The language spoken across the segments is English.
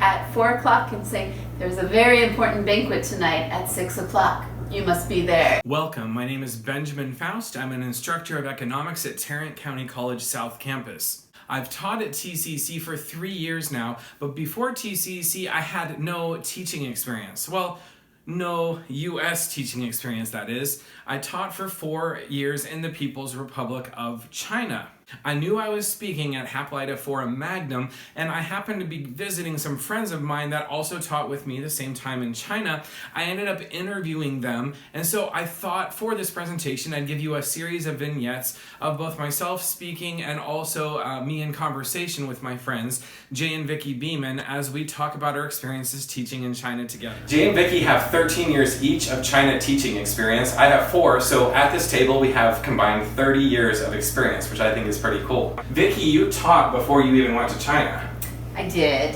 at 4 o'clock and say, there's a very important banquet tonight at 6 o'clock. You must be there. Welcome, my name is Benjamin Faust. I'm an instructor of economics at Tarrant County College South Campus. I've taught at TCC for 3 years now, but before TCC I had no teaching experience. Well, no U.S. teaching experience, that is. I taught for 4 years in the People's Republic of China. I knew I was speaking at Hap Lyda Forum Magnum, and I happened to be visiting some friends of mine that also taught with me the same time in China. I ended up interviewing them, and so I thought for this presentation I'd give you a series of vignettes of both myself speaking and also me in conversation with my friends, Jay and Vikki Beamon, as we talk about our experiences teaching in China together. Jay and Vikki have 13 years each of China teaching experience. I have 4, so at this table we have combined 30 years of experience, which I think is pretty cool. Vikki, you taught before you even went to China. I did.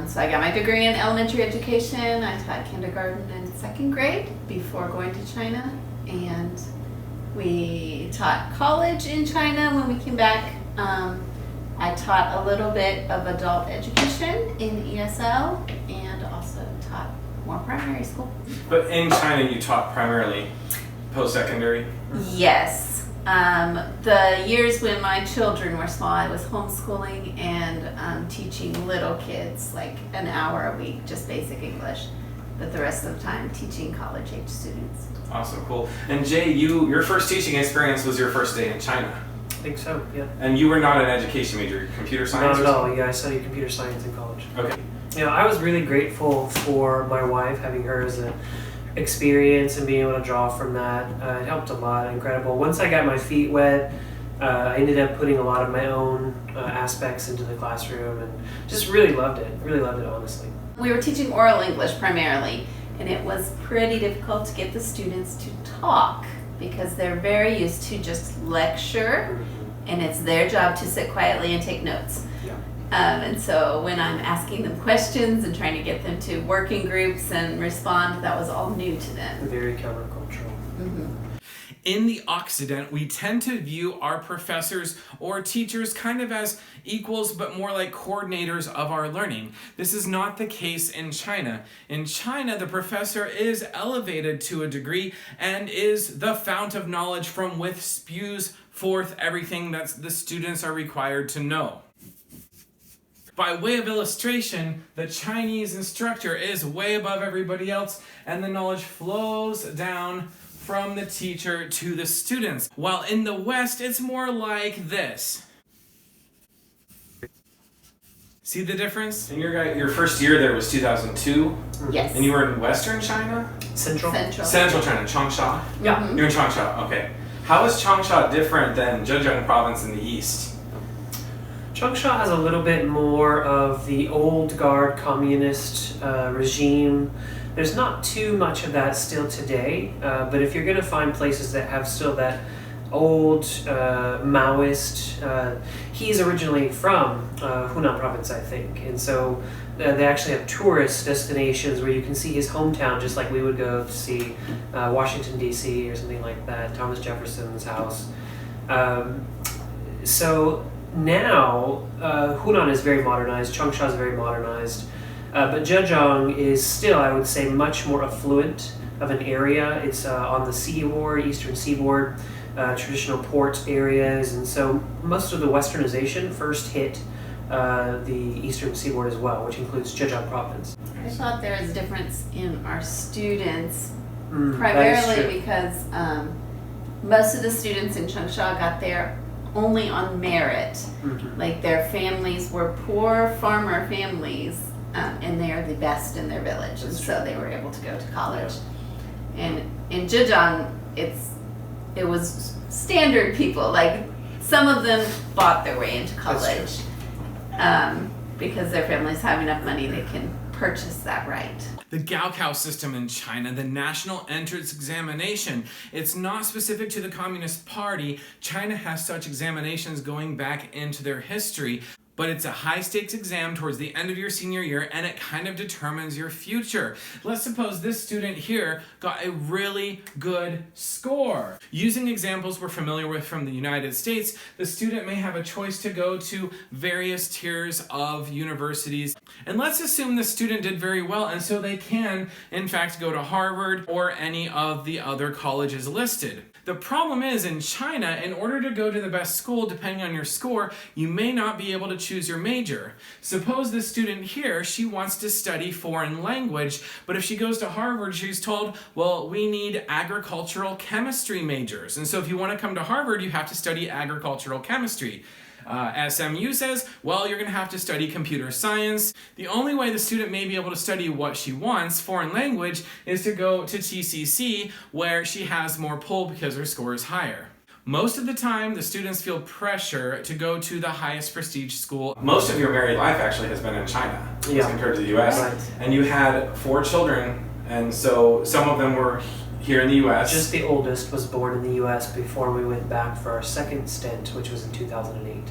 So I got my degree in elementary education. I taught kindergarten and 2nd grade before going to China. And we taught college in China when we came back. I taught a little bit of adult education in ESL and also taught more primary school. But in China you taught primarily post-secondary? Yes. The years when my children were small, I was homeschooling and teaching little kids like an hour a week, just basic English, but the rest of the time teaching college-age students. Awesome, cool. And Jay, your first teaching experience was your first day in China. I think so, yeah. And you were not an education major, computer science? Not at all, yeah, I studied computer science in college. Okay. You know, I was really grateful for my wife, having her as an experience and being able to draw from that. It helped a lot, incredible. Once I got my feet wet, I ended up putting a lot of my own aspects into the classroom and just really loved it, honestly. We were teaching oral English primarily, and it was pretty difficult to get the students to talk because they're very used to just lecture, and it's their job to sit quietly and take notes. Yeah. And so when I'm asking them questions and trying to get them to work in groups and respond, that was all new to them. Very countercultural. Mm-hmm. In the Occident, we tend to view our professors or teachers kind of as equals, but more like coordinators of our learning. This is not the case in China. In China, the professor is elevated to a degree and is the fount of knowledge from which spews forth everything that the students are required to know. By way of illustration, the Chinese instructor is way above everybody else, and the knowledge flows down from the teacher to the students. While in the West, it's more like this. See the difference? And your first year there was 2002? Yes. And you were in Western China? Central China, Changsha? Yeah. You're in Changsha, okay. How is Changsha different than Zhejiang province in the East? Changsha has a little bit more of the old guard communist regime. There's not too much of that still today, but if you're going to find places that have still that old Maoist, he's originally from Hunan province, I think, and so they actually have tourist destinations where you can see his hometown, just like we would go to see Washington, D.C. or something like that, Thomas Jefferson's house. So now, Hunan is very modernized, Changsha is very modernized, but Zhejiang is still, I would say, much more affluent of an area. It's on the seaboard, eastern seaboard, traditional port areas, and so most of the westernization first hit the eastern seaboard as well, which includes Zhejiang province. I thought there was a difference in our students, That is primarily true. because most of the students in Changsha got there only on merit. Mm-hmm. Like their families were poor farmer families, and they are the best in their village, and so they were able to go to college. And in Zhejiang, it was standard people. Like some of them bought their way into college because their families have enough money they can purchase that right. The Gaokao system in China, the national entrance examination. It's not specific to the Communist Party. China has such examinations going back into their history. But it's a high-stakes exam towards the end of your senior year, and it kind of determines your future. Let's suppose this student here got a really good score. Using examples we're familiar with from the United States, the student may have a choice to go to various tiers of universities. And let's assume the student did very well, and so they can, in fact, go to Harvard or any of the other colleges listed. The problem is, in China, in order to go to the best school, depending on your score, you may not be able to choose your major. Suppose this student here, she wants to study foreign language, but if she goes to Harvard, she's told, well, we need agricultural chemistry majors. And so if you want to come to Harvard, you have to study agricultural chemistry. SMU says, well, you're going to have to study computer science. The only way the student may be able to study what she wants, foreign language, is to go to TCC, where she has more pull because her score is higher. Most of the time, the students feel pressure to go to the highest prestige school. Most of your married life actually has been in China as compared to the US. Right. And you had 4 children, and so some of them were here in the U.S. Just the oldest was born in the U.S. before we went back for our second stint, which was in 2008.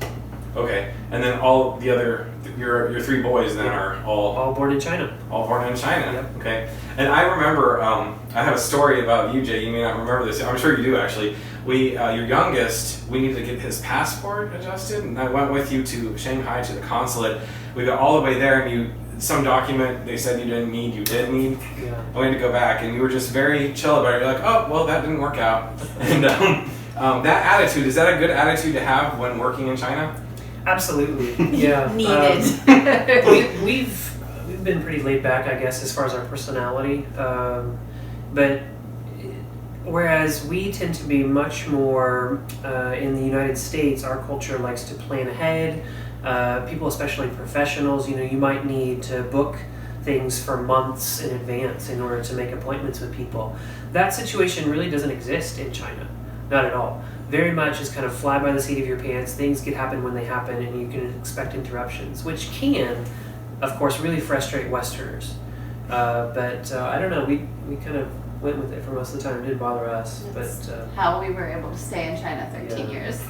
Okay, and then all the other, your 3 boys then are all born in China. All born in China. Yep. Okay, and I remember I have a story about you, Jay. You may not remember this. I'm sure you do actually. Your youngest, we needed to get his passport adjusted, and I went with you to Shanghai to the consulate. We got all the way there, and some document they said you didn't need, you did need. Yeah. I had to go back, and you were just very chill about it. You're like, oh, well, that didn't work out. And that attitude, is that a good attitude to have when working in China? Absolutely, yeah. Needed. We've been pretty laid back, I guess, as far as our personality. But whereas we tend to be much more in the United States, our culture likes to plan ahead. People, especially professionals, you might need to book things for months in advance in order to make appointments with people. That situation really doesn't exist in China, not at all. Very much is kind of fly by the seat of your pants. Things can happen when they happen, and you can expect interruptions, which can, of course, really frustrate Westerners. But I don't know, we kind of went with it for most of the time. It didn't bother us. That's how we were able to stay in China 13 years.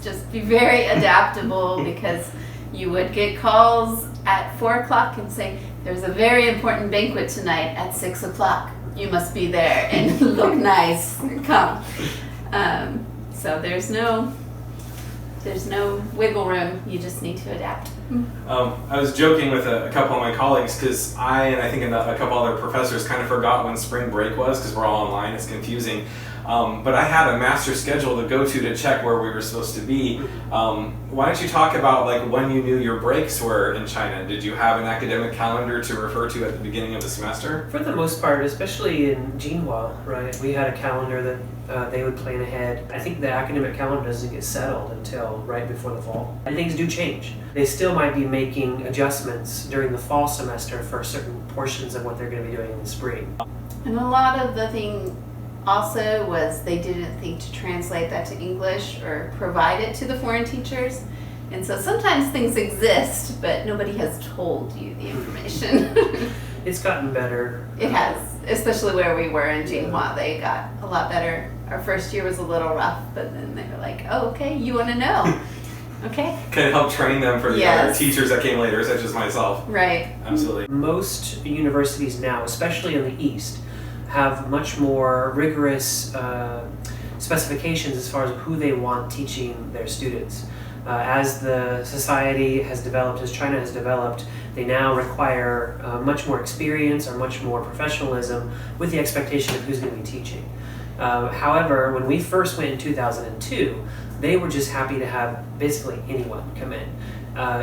Just be very adaptable, because you would get calls at 4 o'clock and say, there's a very important banquet tonight at 6 o'clock. You must be there and look nice and come. So there's no wiggle room. You just need to adapt. I was joking with a couple of my colleagues, because I think a couple other professors kind of forgot when spring break was, because we're all online. It's confusing. But I had a master schedule to go to check where we were supposed to be. Why don't you talk about when you knew your breaks were in China? Did you have an academic calendar to refer to at the beginning of the semester? For the most part, especially in Jinhua, right? We had a calendar that they would plan ahead. I think the academic calendar doesn't get settled until right before the fall. And things do change. They still might be making adjustments during the fall semester for certain portions of what they're going to be doing in the spring. And a lot of the thing also was they didn't think to translate that to English or provide it to the foreign teachers. And so sometimes things exist, but nobody has told you the information. It's gotten better. It has, especially where we were in Jinhua. They got a lot better. Our first year was a little rough, but then they were like, oh, okay, you want to know. Okay. Can help train them for the other teachers that came later, such as myself. Right. Absolutely. Most universities now, especially in the East, have much more rigorous specifications as far as who they want teaching their students. As the society has developed, as China has developed, they now require much more experience or much more professionalism with the expectation of who's going to be teaching. However, when we first went in 2002, they were just happy to have basically anyone come in.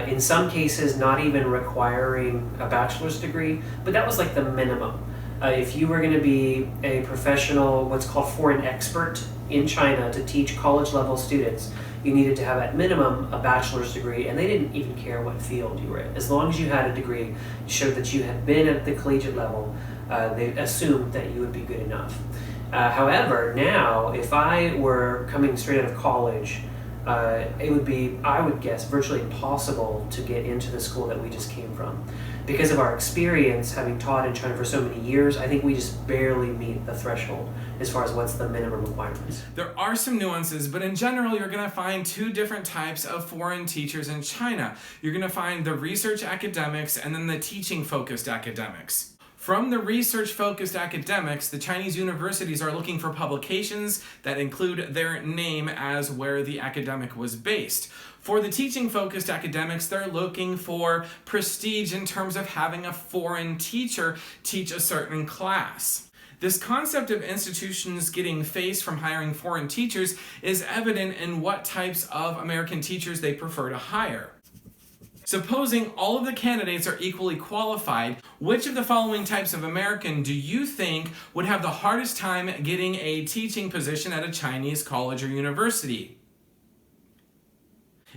In some cases, not even requiring a bachelor's degree, but that was like the minimum. If you were going to be a professional, what's called foreign expert in China to teach college-level students, you needed to have at minimum a bachelor's degree, and they didn't even care what field you were in. As long as you had a degree, showed that you had been at the collegiate level, they assumed that you would be good enough. However, now, if I were coming straight out of college, it would be, I would guess, virtually impossible to get into the school that we just came from. because of our experience having taught in China for so many years, I think we just barely meet the threshold as far as what's the minimum requirements. There are some nuances, but in general, you're going to find two different types of foreign teachers in China. You're going to find the research academics and then the teaching-focused academics. From the research-focused academics, the Chinese universities are looking for publications that include their name as where the academic was based. For the teaching-focused academics, they're looking for prestige in terms of having a foreign teacher teach a certain class. This concept of institutions getting face from hiring foreign teachers is evident in what types of American teachers they prefer to hire. Supposing all of the candidates are equally qualified, which of the following types of American do you think would have the hardest time getting a teaching position at a Chinese college or university?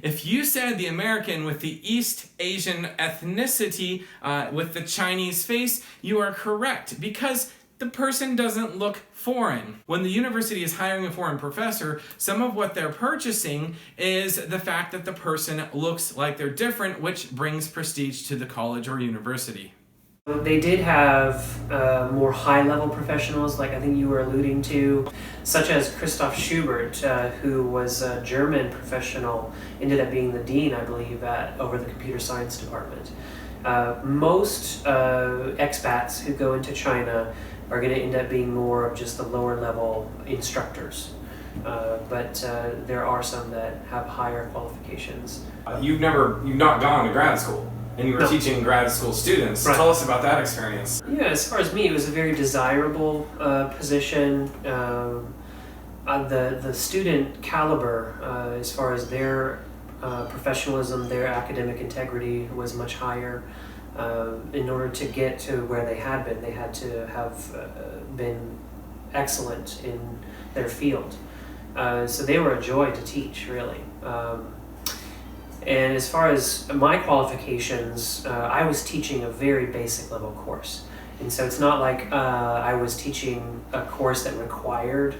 If you said the American with the East Asian ethnicity with the Chinese face, you are correct, because the person doesn't look foreign. When the university is hiring a foreign professor, some of what they're purchasing is the fact that the person looks like they're different, which brings prestige to the college or university. They did have more high-level professionals, like I think you were alluding to, such as Christoph Schubert, who was a German professional, ended up being the dean, I believe, over the computer science department. Most expats who go into China are going to end up being more of just the lower-level instructors. But there are some that have higher qualifications. You've not gone to grad school, and you were No. teaching grad school students. Right. Tell us about that experience. Yeah, as far as me, it was a very desirable position. The student caliber, as far as their professionalism, their academic integrity was much higher. In order to get to where they had to have been excellent in their field. So they were a joy to teach, really. And as far as my qualifications, I was teaching a very basic level course. And so it's not like I was teaching a course that required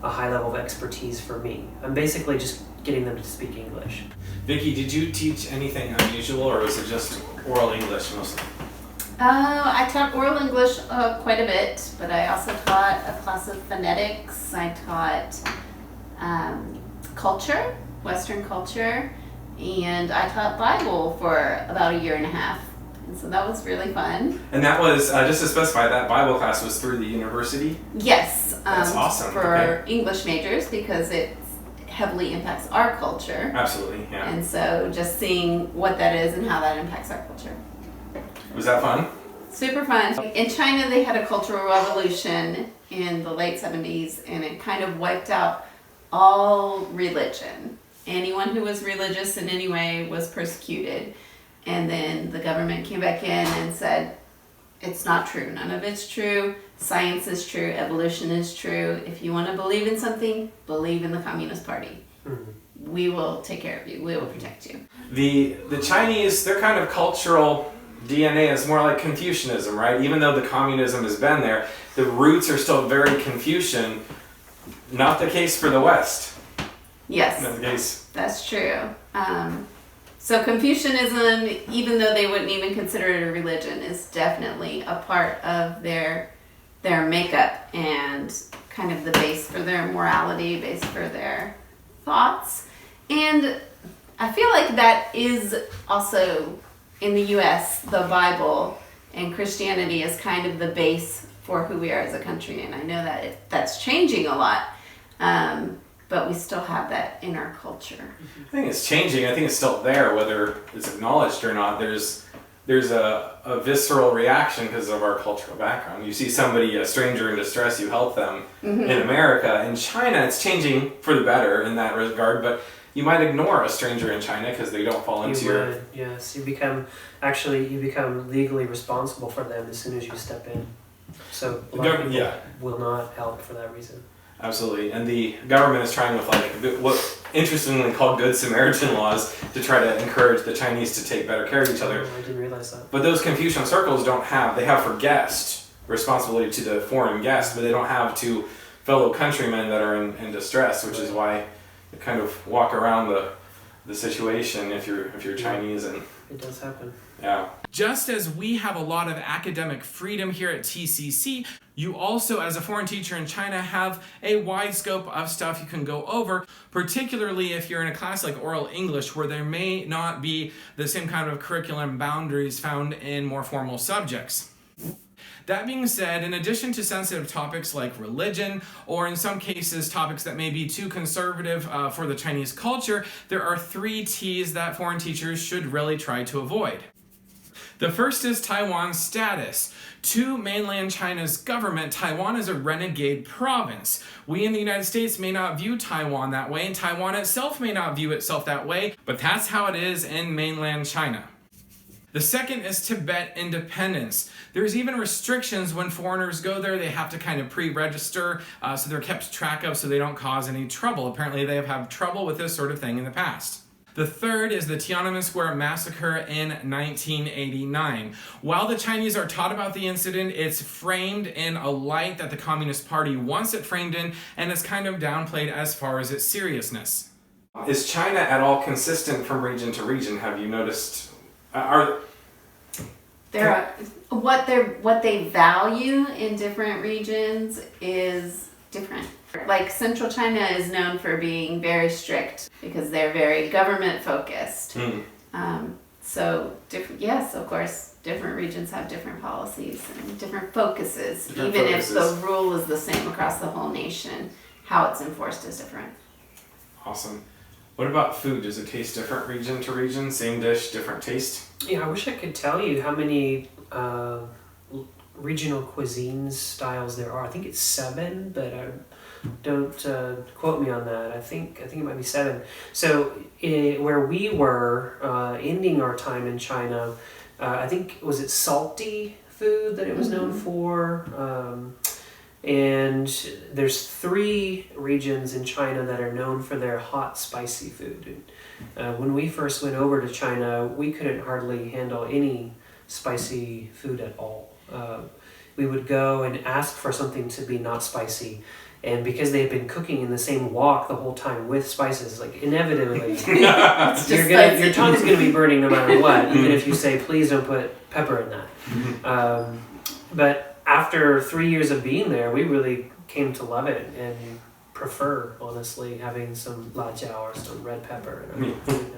a high level of expertise for me. I'm basically just getting them to speak English. Vikki, did you teach anything unusual, or was it just oral English mostly? I taught oral English quite a bit, but I also taught a class of phonetics. I taught culture, Western culture, and I taught Bible for about a year and a half. And so that was really fun. And that was, just to specify, that Bible class was through the university? Yes. That's awesome. For Okay. English majors, because it heavily impacts our culture. Absolutely, yeah. And so just seeing what that is and how that impacts our culture. Was that fun? Super fun. In China, they had a cultural revolution in the late 70s, and it kind of wiped out all religion. Anyone who was religious in any way was persecuted. And then the government came back in and said, it's not true. None of it's true. Science is true. Evolution is true. If you want to believe in something, believe in the Communist Party. Mm-hmm. We will take care of you. We will protect you. The Chinese, their kind of cultural DNA is more like Confucianism, right? Even though the communism has been there, the roots are still very Confucian. Not the case for the West. Yes, Not the case. that's true. So Confucianism, even though they wouldn't even consider it a religion, is definitely a part of their makeup and kind of the base for their morality, base for their thoughts. And I feel like that is also in the US, the Bible and Christianity is kind of the base for who we are as a country. And I know that that's changing a lot. But we still have that in our culture. I think it's changing. I think it's still there, whether it's acknowledged or not. There's a visceral reaction because of our cultural background. You see somebody, a stranger in distress, you help them. Mm-hmm. In America. In China, it's changing for the better in that regard, but you might ignore a stranger in China because they don't fall into your... Yes. You become legally responsible for them as soon as you step in. So a lot of people will not help for that reason. Absolutely, and the government is trying with what interestingly called Good Samaritan laws to try to encourage the Chinese to take better care of each other. I didn't realize that. But those Confucian circles they have for guest responsibility to the foreign guest, but they don't have to fellow countrymen that are in distress, which is why they kind of walk around the situation if you're Chinese, and it does happen. yeah. Just as we have a lot of academic freedom here at TCC, you also, as a foreign teacher in China, have a wide scope of stuff you can go over, particularly if you're in a class like oral English, where there may not be the same kind of curriculum boundaries found in more formal subjects. That being said, in addition to sensitive topics like religion, or in some cases topics that may be too conservative for the Chinese culture, there are 3 T's that foreign teachers should really try to avoid. The first is Taiwan's status. To mainland China's government, Taiwan is a renegade province. We in the United States may not view Taiwan that way, and Taiwan itself may not view itself that way, but that's how it is in mainland China. The second is Tibet independence. There's even restrictions when foreigners go there. They have to kind of pre-register, so they're kept track of so they don't cause any trouble. Apparently they have had trouble with this sort of thing in the past. The third is the Tiananmen Square massacre in 1989. While the Chinese are taught about the incident, it's framed in a light that the Communist Party wants it framed in, and it's kind of downplayed as far as its seriousness. Is China at all consistent from region to region? Have you noticed? What they value in different regions is different. Like Central China is known for being very strict because they're very government focused. So yes, of course, different regions have different policies and different focuses. If the rule is the same across the whole nation, how it's enforced is different. Awesome. What about food? Does it taste different region to region? Same dish, different taste? Yeah, I wish I could tell you how many regional cuisines styles there are. I think it's 7, but don't quote me on that. I think it might be 7. So where we were ending our time in China, I think was it salty food that it was known for. And there's 3 regions in China that are known for their hot, spicy food. When we first went over to China, we couldn't hardly handle any spicy food at all. We would go and ask for something to be not spicy. And because they had been cooking in the same wok the whole time with spices, like inevitably, your tongue's going to be burning no matter what, even if you say, please don't put pepper in that. But after 3 years of being there, we really came to love it and prefer, honestly, having some辣椒or some red pepper.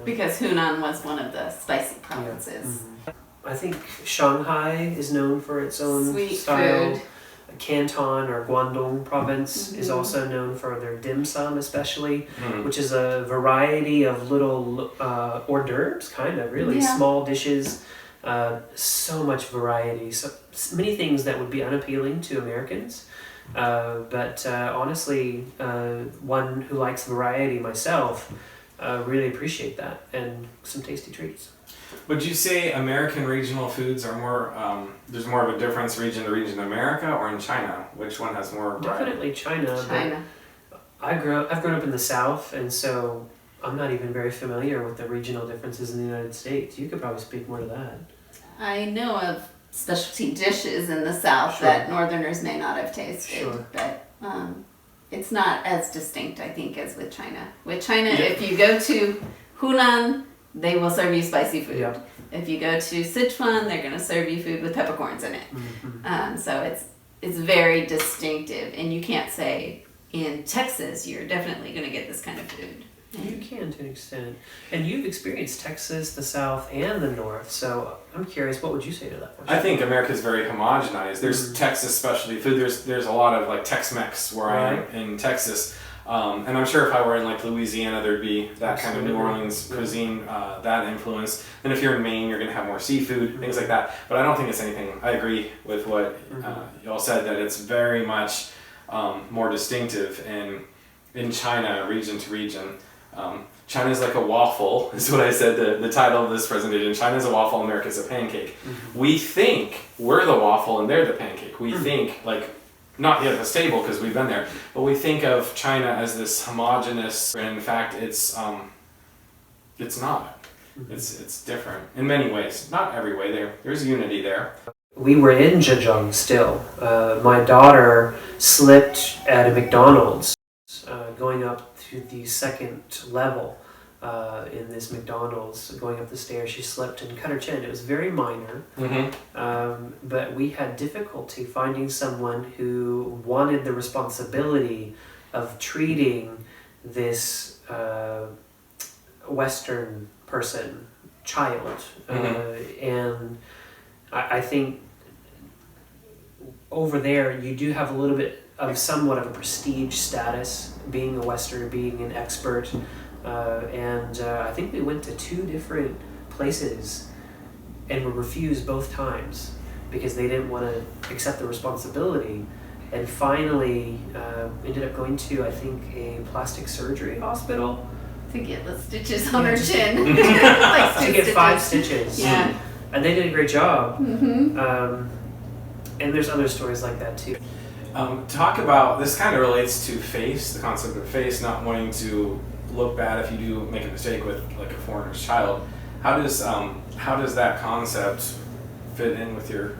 Because Hunan was one of the spicy provinces. Yeah. I think Shanghai is known for its own sweet style. Food. Canton or Guangdong province is also known for their dim sum, especially, which is a variety of little hors d'oeuvres, kind of, really small dishes. So much variety, so many things that would be unappealing to Americans. But honestly, one who likes variety myself, really appreciate that, and some tasty treats. Would you say American regional foods are more, there's more of a difference region to region in America or in China? Which one has more variety? Definitely China. I've grown up in the South, and so I'm not even very familiar with the regional differences in the United States. You could probably speak more to that. I know of specialty dishes in the South that Northerners may not have tasted, but it's not as distinct, I think, as with China. With China, if you go to Hunan, they will serve you spicy food. Yeah. If you go to Sichuan, they're going to serve you food with peppercorns in it. So it's very distinctive, and you can't say in Texas you're definitely going to get this kind of food. You can to an extent. And you've experienced Texas, the South, and the North, so I'm curious, what would you say to that question? I think America's very homogenized. There's Texas specialty food. There's a lot of like Tex-Mex where I am in Texas. And I'm sure if I were in like Louisiana, there'd be that kind of New Orleans cuisine, that influence. And if you're in Maine, you're going to have more seafood, things like that. But I don't think it's anything. I agree with what y'all said, that it's very much more distinctive in China, region to region. China's like a waffle, is what I said, the title of this presentation. China's a waffle, America's a pancake. We think we're the waffle and they're the pancake. We think, like, not yet at the stable because we've been there, but we think of China as this homogenous, and in fact it's not. It's different in many ways. Not every way. There's unity there. We were in Zhejiang still. My daughter slipped at a McDonald's going up to the second level in this McDonald's going up the stairs. She slipped and cut her chin. It was very minor, but we had difficulty finding someone who wanted the responsibility of treating this Western person, child. And I think over there you do have a little bit of somewhat of a prestige status, being a Westerner, being an expert. And I think we went to 2 different places and were refused both times because they didn't want to accept the responsibility. And finally ended up going to, I think, a plastic surgery hospital. To get the stitches on her just- chin. To to get 5 stitches. Yeah. And they did a great job. And there's other stories like that too. Talk about, this kind of relates to face, the concept of face, not wanting to look bad if you do make a mistake with like a foreigner's child. How does that concept fit in with your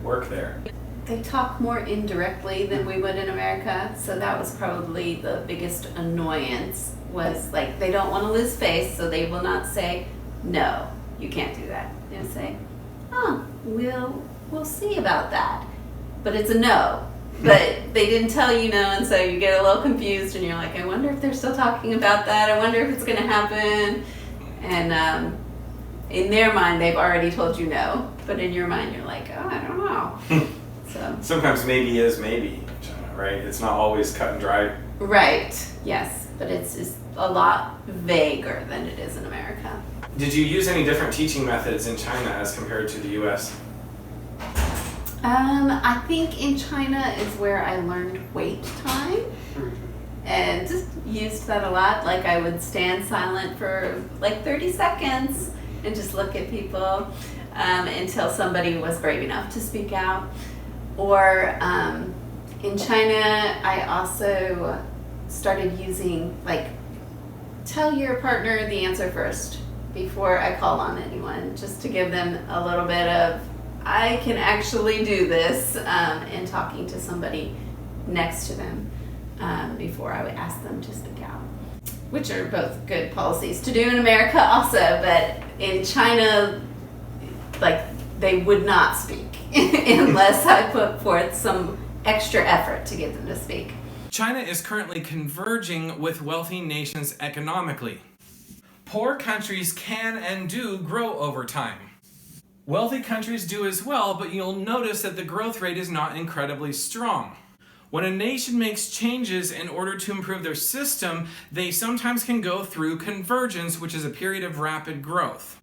work there? They talk more indirectly than we would in America, so that was probably the biggest annoyance, was like they don't want to lose face, so they will not say, no, you can't do that. They'll say, oh, we'll see about that. But it's a no. But they didn't tell you no, and so you get a little confused and you're like, I wonder if they're still talking about that. I wonder if it's going to happen. And in their mind, they've already told you no. But in your mind, you're like, oh, I don't know. So Sometimes maybe is maybe, right? It's not always cut and dry. right, yes. But it's a lot vaguer than it is in America. Did you use any different teaching methods in China as compared to the U.S.? I think in China is where I learned wait time. And just used that a lot. Like I would stand silent for like 30 seconds and just look at people until somebody was brave enough to speak out. Or in China, I also started using like, tell your partner the answer first before I call on anyone, just to give them a little bit of, I can actually do this, and talking to somebody next to them before I would ask them to speak out, which are both good policies to do in America also, but in China, like they would not speak unless I put forth some extra effort to get them to speak. China is currently converging with wealthy nations economically. Poor countries can and do grow over time. Wealthy countries do as well, but you'll notice that the growth rate is not incredibly strong. When a nation makes changes in order to improve their system, they sometimes can go through convergence, which is a period of rapid growth.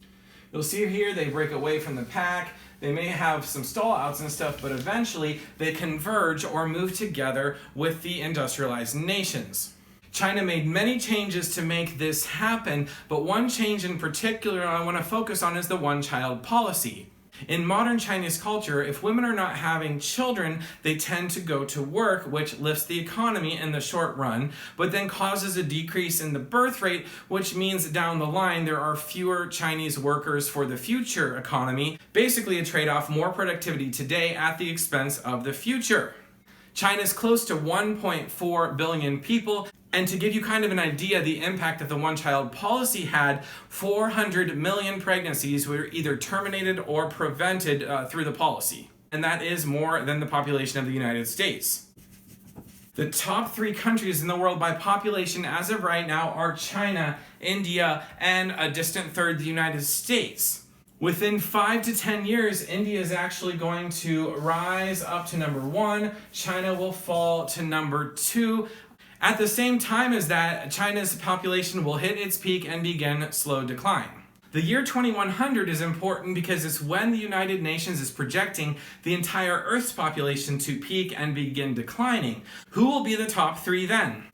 You'll see here they break away from the pack. They may have some stall-outs and stuff, but eventually they converge or move together with the industrialized nations. China made many changes to make this happen, but one change in particular I want to focus on is the one-child policy. In modern Chinese culture, if women are not having children, they tend to go to work, which lifts the economy in the short run, but then causes a decrease in the birth rate, which means down the line there are fewer Chinese workers for the future economy. Basically a trade-off, more productivity today at the expense of the future. China's close to 1.4 billion people. And to give you kind of an idea of the impact that the one-child policy had, 400 million pregnancies were either terminated or prevented through the policy. And that is more than the population of the United States. The top 3 countries in the world by population as of right now are China, India, and a distant third, the United States. Within 5 to 10 years, India is actually going to rise up to number 1. China will fall to number 2. At the same time as that, China's population will hit its peak and begin slow decline. The year 2100 is important because it's when the United Nations is projecting the entire Earth's population to peak and begin declining. Who will be the top 3 then?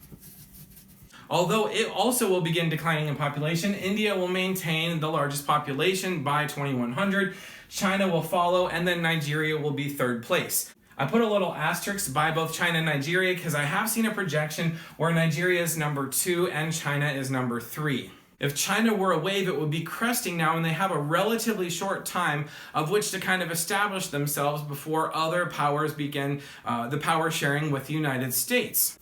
Although it also will begin declining in population, India will maintain the largest population by 2100, China will follow, and then Nigeria will be 3rd place. I put a little asterisk by both China and Nigeria because I have seen a projection where Nigeria is number 2 and China is number 3. If China were a wave, it would be cresting now, and they have a relatively short time of which to kind of establish themselves before other powers begin the power sharing with the United States.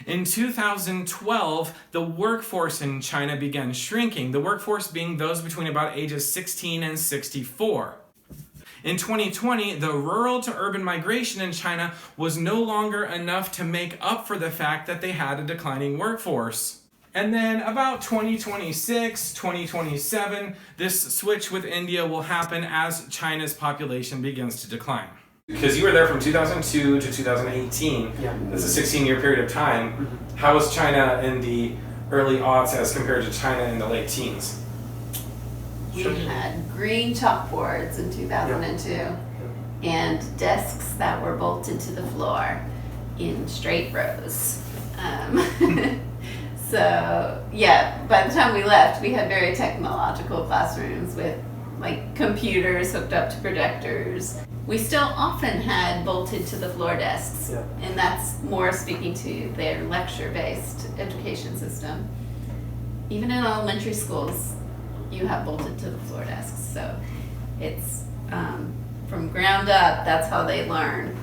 In 2012, the workforce in China began shrinking, the workforce being those between about ages 16 and 64. In 2020, the rural to urban migration in China was no longer enough to make up for the fact that they had a declining workforce. And then about 2026, 2027, this switch with India will happen as China's population begins to decline. Because you were there from 2002 to 2018, that's a 16-year period of time. How was China in the early aughts as compared to China in the late teens? We had green chalkboards in 2002 and desks that were bolted to the floor in straight rows. So yeah, by the time we left, we had very technological classrooms with like computers hooked up to projectors. We still often had bolted to the floor desks, and that's more speaking to their lecture-based education system. Even in elementary schools, you have bolted to the floor desks, so it's from ground up, that's how they learn.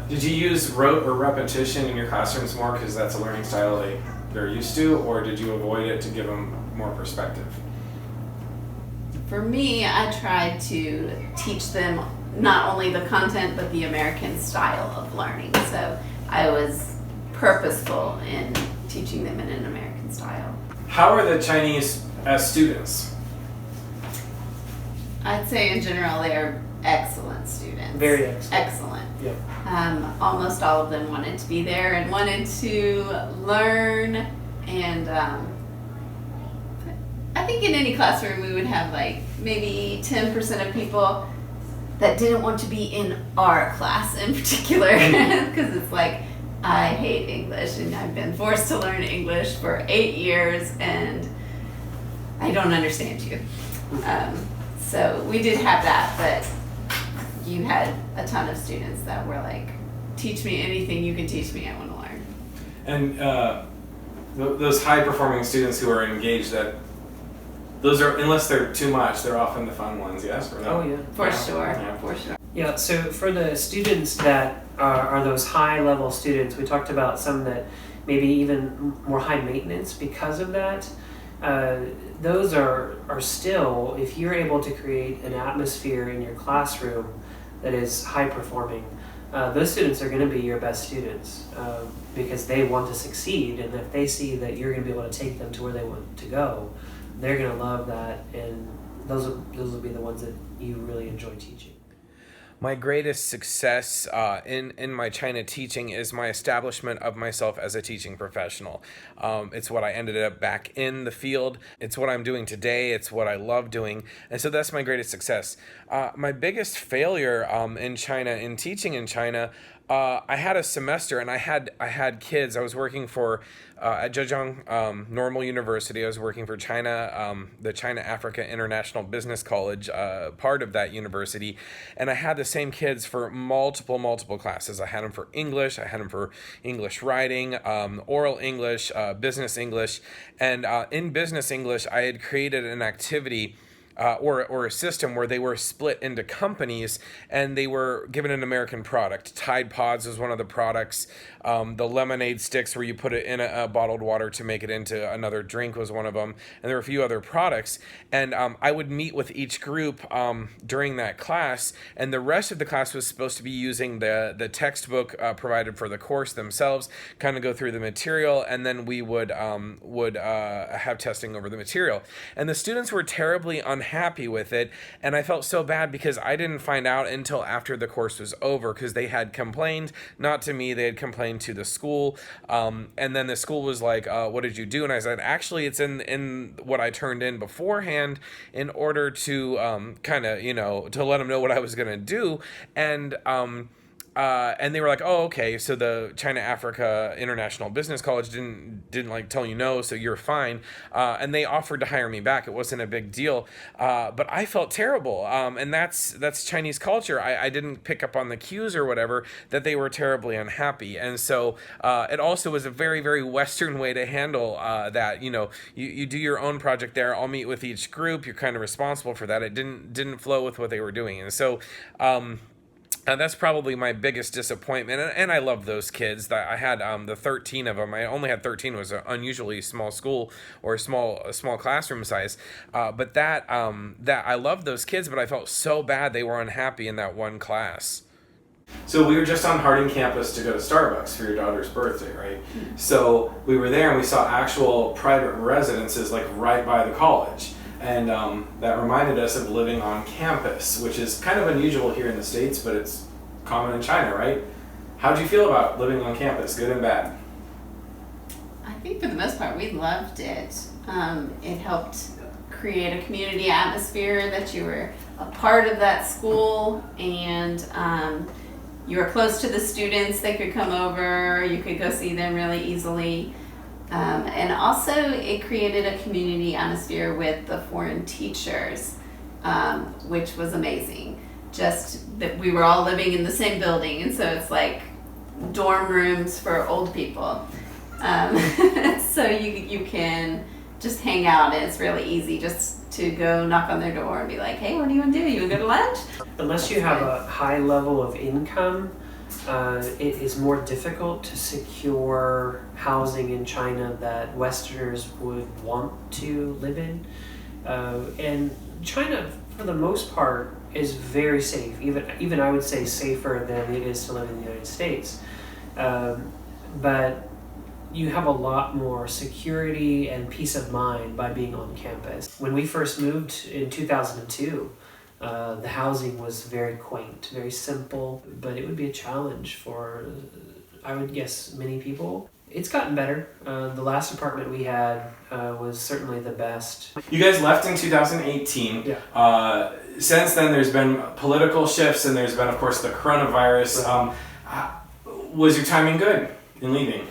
Did you use rote or repetition in your classrooms more because that's a learning style they're used to, or did you avoid it to give them more perspective? For me, I tried to teach them not only the content, but the American style of learning. So I was purposeful in teaching them in an American style. How are the Chinese as students? I'd say in general they are excellent students. Very excellent. Excellent. Yeah. Almost all of them wanted to be there and wanted to learn, and I think in any classroom we would have like maybe 10% of people that didn't want to be in our class in particular, because it's like, I hate English and I've been forced to learn English for 8 years and I don't understand you. So we did have that, but you had a ton of students that were like, teach me anything you can teach me, I want to learn. And those high-performing students who are engaged, that those are, unless they're too much, they're often the fun ones, yes? Or no? Oh, yeah. For sure. Yeah, so for the students that are those high-level students, we talked about some that maybe even more high maintenance because of that. Those are still, if you're able to create an atmosphere in your classroom that is high-performing, those students are going to be your best students because they want to succeed, and if they see that you're going to be able to take them to where they want to go, they're going to love that, and those will be the ones that you really enjoy teaching. My greatest success in my China teaching is my establishment of myself as a teaching professional. It's what I ended up back in the field. It's what I'm doing today. It's what I love doing. And so that's my greatest success. My biggest failure in China, in teaching in China, I had a semester and I had kids. I was working for at Zhejiang Normal University. I was working for China, the China Africa International Business College, part of that university, and I had the same kids for multiple classes. I had them for English. I had them for English writing, oral English, business English, and in business English, I had created an activity. Or a system where they were split into companies and they were given an American product. Tide Pods was one of the products. The lemonade sticks where you put it in a bottled water to make it into another drink was one of them. And there were a few other products. And I would meet with each group during that class, and the rest of the class was supposed to be using the textbook provided for the course themselves, kind of go through the material, and then we would have testing over the material. And the students were terribly unhappy with it, and I felt so bad because I didn't find out until after the course was over, because they had complained, not to me, they had complained to the school, and then the school was like, what did you do? And I said, actually, it's in what I turned in beforehand in order to kind of, to let them know what I was going to do. And they were like, oh, okay, so the China Africa International Business College didn't like tell you no, so you're fine. And they offered to hire me back. It wasn't a big deal. But I felt terrible. And that's Chinese culture. I didn't pick up on the cues or whatever, that they were terribly unhappy. And so it also was a very, very Western way to handle that. You do your own project there. I'll meet with each group. You're kind of responsible for that. It didn't flow with what they were doing. And so That's probably my biggest disappointment, and I love those kids. That I had the 13 of them. I only had 13. It was an unusually small school or a small classroom size. But that I loved those kids, but I felt so bad they were unhappy in that one class. So we were just on Harding campus to go to Starbucks for your daughter's birthday, right? So we were there and we saw actual private residences like right by the college. And that reminded us of living on campus, which is kind of unusual here in the States, but it's common in China, right? How'd you feel about living on campus, good and bad? I think for the most part, we loved it. It helped create a community atmosphere that you were a part of that school, and you were close to the students. They could come over, you could go see them really easily. And also it created a community atmosphere with the foreign teachers, which was amazing. Just that we were all living in the same building, and so it's like dorm rooms for old people. So you can just hang out, and it's really easy just to go knock on their door and be like, hey, what do you want to do? You want to go to lunch? Unless you have a high level of income, it is more difficult to secure housing in China that Westerners would want to live in. And China, for the most part, is very safe. Even I would say safer than it is to live in the United States. But you have a lot more security and peace of mind by being on campus. When we first moved in 2002, the housing was very quaint, very simple, but it would be a challenge for, I would guess, many people. It's gotten better. The last apartment we had was certainly the best. You guys left in 2018. Yeah. Since then, there's been political shifts, and there's been, of course, the coronavirus. Right. Was your timing good in leaving?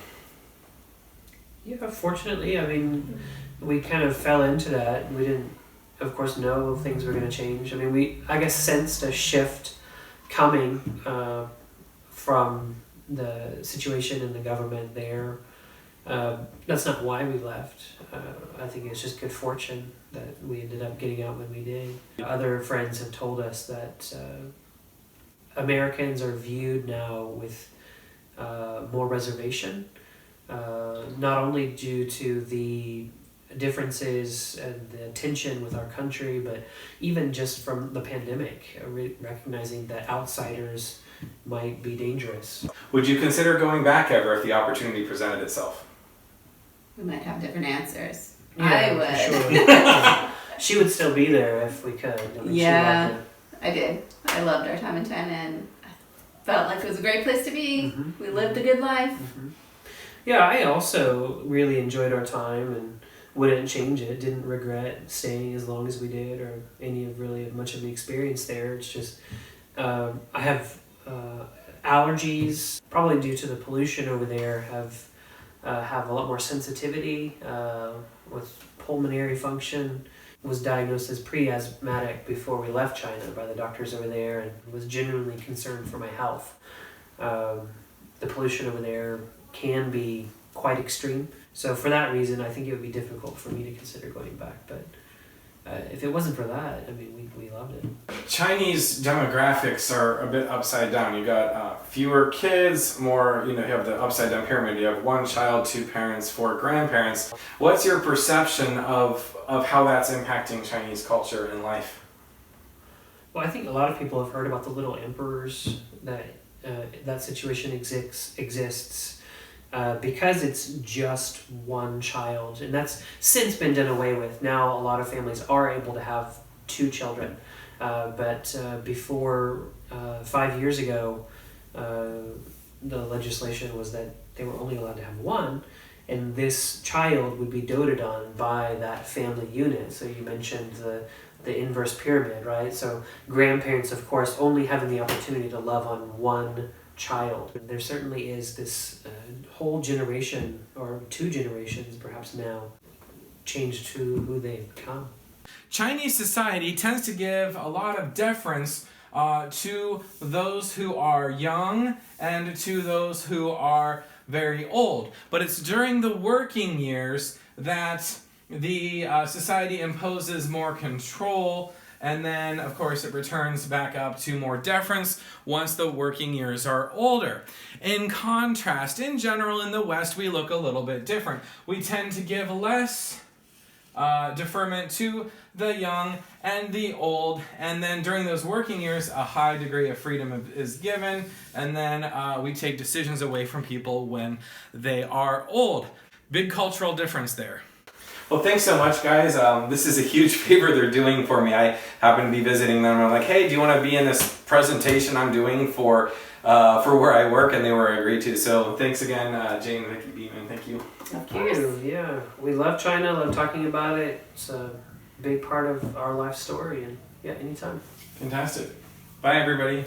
Yeah, fortunately, I mean, we kind of fell into that. We didn't, of course, know things were going to change. I mean, I guess, sensed a shift coming from the situation in the government there. That's not why we left. I think it's just good fortune that we ended up getting out when we did. Other friends have told us that Americans are viewed now with more reservation, not only due to the differences and the tension with our country, but even just from the pandemic, recognizing that outsiders might be dangerous. Would you consider going back ever if the opportunity presented itself? We might have different answers. Yeah, I would. for sure. She would still be there if we could. I mean, Yeah, I did. I loved our time in China, and I felt like it was a great place to be. Mm-hmm. We lived a good life. Mm-hmm. Yeah, I also really enjoyed our time and wouldn't change it. Didn't regret staying as long as we did, or any of really much of the experience there. It's just I have allergies, probably due to the pollution over there. Have a lot more sensitivity with pulmonary function. Was diagnosed as pre-asthmatic before we left China by the doctors over there, and was genuinely concerned for my health. The pollution over there can be quite extreme. So for that reason, I think it would be difficult for me to consider going back. But if it wasn't for that, I mean, we loved it. Chinese demographics are a bit upside down. You got fewer kids, more, you have the upside down pyramid. You have 1 child, 2 parents, 4 grandparents. What's your perception of how that's impacting Chinese culture and life? Well, I think a lot of people have heard about the little emperors, that situation exists. Because it's just 1 child, and that's since been done away with. Now a lot of families are able to have 2 children, but before 5 years ago, the legislation was that they were only allowed to have 1, and this child would be doted on by that family unit. So you mentioned the inverse pyramid, right? So grandparents, of course, only having the opportunity to love on 1 child. There certainly is this whole generation, or 2 generations perhaps now, changed to who they've become. Chinese society tends to give a lot of deference to those who are young and to those who are very old. But it's during the working years that the society imposes more control And then, of course, it returns back up to more deference once the working years are older. In contrast, in general, in the West, we look a little bit different. We tend to give less deferment to the young and the old, and then during those working years, a high degree of freedom is given, and then we take decisions away from people when they are old. Big cultural difference there. Well, thanks so much, guys. This is a huge favor they're doing for me. I happen to be visiting them, and I'm like, hey, do you want to be in this presentation I'm doing for where I work? And they were agreed to. So thanks again, Jay and Vikki Beamon. Thank you. Of course. Yeah, we love China, love talking about it. It's a big part of our life story, and yeah, anytime. Fantastic. Bye, everybody.